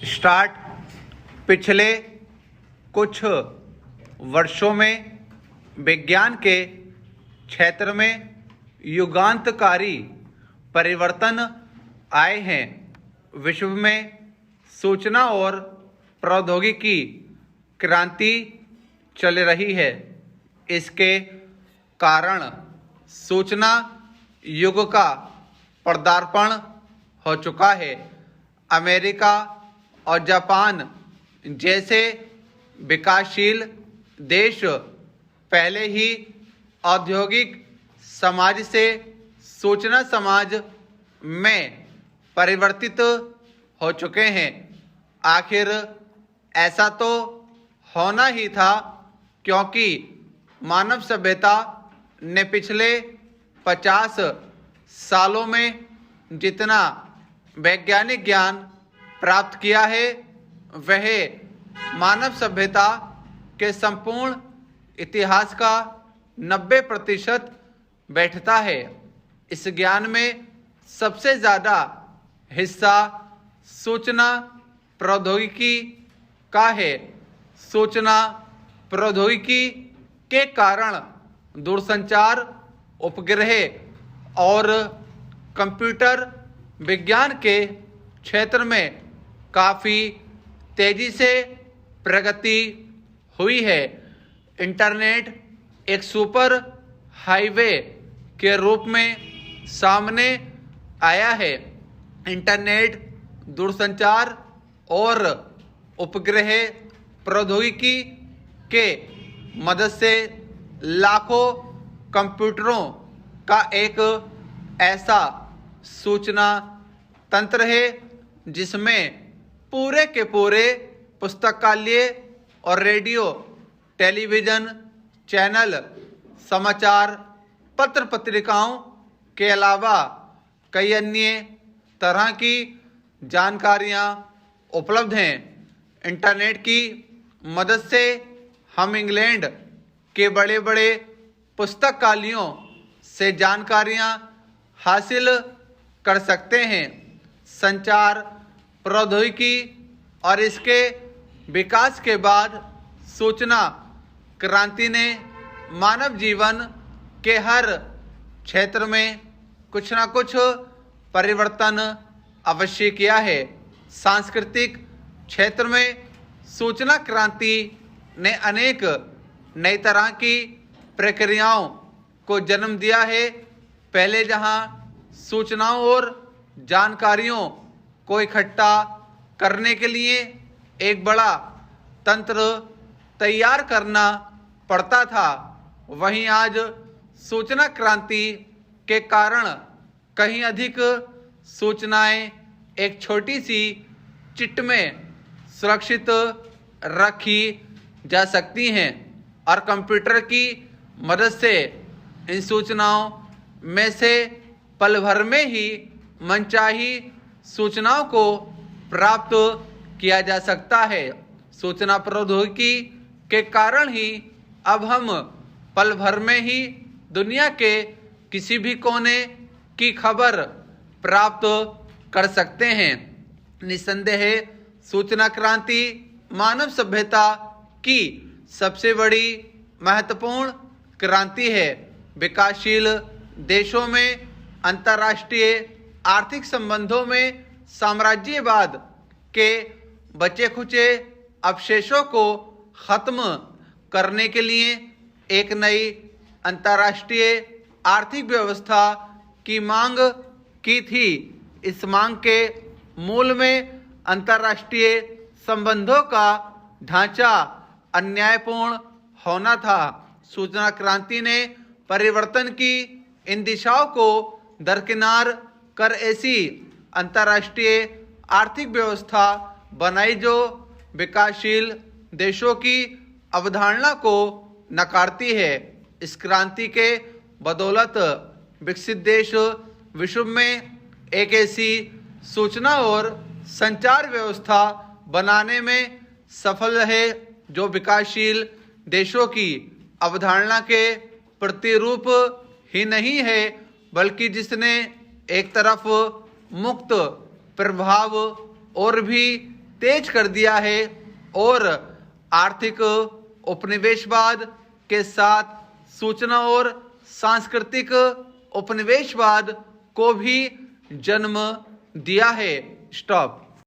Start. पिछले कुछ वर्षों में विज्ञान के क्षेत्र में युगांतकारी परिवर्तन आए हैं। विश्व में सूचना और प्रौद्योगिकी क्रांति चल रही है। इसके कारण सूचना युग का पदार्पण हो चुका है। अमेरिका और जापान जैसे विकासशील देश पहले ही औद्योगिक समाज से सूचना समाज में परिवर्तित हो चुके हैं। आखिर ऐसा तो होना ही था, क्योंकि मानव सभ्यता ने पिछले 50 सालों में जितना वैज्ञानिक ज्ञान प्राप्त किया है, वह मानव सभ्यता के संपूर्ण इतिहास का 90% बैठता है। इस ज्ञान में सबसे ज़्यादा हिस्सा सूचना प्रौद्योगिकी का है। सूचना प्रौद्योगिकी के कारण दूरसंचार उपग्रह और कंप्यूटर विज्ञान के क्षेत्र में काफ़ी तेज़ी से प्रगति हुई है। इंटरनेट एक सुपर हाईवे के रूप में सामने आया है। इंटरनेट दूरसंचार और उपग्रह प्रौद्योगिकी के मदद से लाखों कंप्यूटरों का एक ऐसा सूचना तंत्र है जिसमें पूरे के पूरे पुस्तकालय और रेडियो टेलीविज़न चैनल, समाचार पत्र पत्रिकाओं के अलावा कई अन्य तरह की जानकारियां उपलब्ध हैं। इंटरनेट की मदद से हम इंग्लैंड के बड़े बड़े पुस्तकालयों से जानकारियां हासिल कर सकते हैं। संचार प्रौद्योगिकी और इसके विकास के बाद सूचना क्रांति ने मानव जीवन के हर क्षेत्र में कुछ न कुछ परिवर्तन अवश्य किया है। सांस्कृतिक क्षेत्र में सूचना क्रांति ने अनेक नई तरह की प्रक्रियाओं को जन्म दिया है। पहले जहां सूचनाओं और जानकारियों को इकट्ठा करने के लिए एक बड़ा तंत्र तैयार करना पड़ता था, वहीं आज सूचना क्रांति के कारण कहीं अधिक सूचनाएं एक छोटी सी चिट में सुरक्षित रखी जा सकती हैं और कंप्यूटर की मदद से इन सूचनाओं में से पल भर में ही मनचाही सूचनाओं को प्राप्त किया जा सकता है। सूचना प्रौद्योगिकी के कारण ही अब हम पल भर में ही दुनिया के किसी भी कोने की खबर प्राप्त कर सकते हैं। निस्संदेह सूचना क्रांति मानव सभ्यता की सबसे बड़ी महत्वपूर्ण क्रांति है। विकासशील देशों में अंतर्राष्ट्रीय आर्थिक संबंधों में साम्राज्यवाद के बचे खुचे अवशेषों को खत्म करने के लिए एक नई अंतर्राष्ट्रीय आर्थिक व्यवस्था की मांग की थी। इस मांग के मूल में अंतर्राष्ट्रीय संबंधों का ढांचा अन्यायपूर्ण होना था। सूचना क्रांति ने परिवर्तन की इन दिशाओं को दरकिनार कर ऐसी अंतर्राष्ट्रीय आर्थिक व्यवस्था बनाई जो विकासशील देशों की अवधारणा को नकारती है। इस क्रांति के बदौलत विकसित देश विश्व में एक ऐसी सूचना और संचार व्यवस्था बनाने में सफल रहे जो विकासशील देशों की अवधारणा के प्रतिरूप ही नहीं है, बल्कि जिसने एक तरफ मुक्त प्रभाव और भी तेज कर दिया है और आर्थिक उपनिवेशवाद के साथ सूचना और सांस्कृतिक उपनिवेशवाद को भी जन्म दिया है। स्टॉप।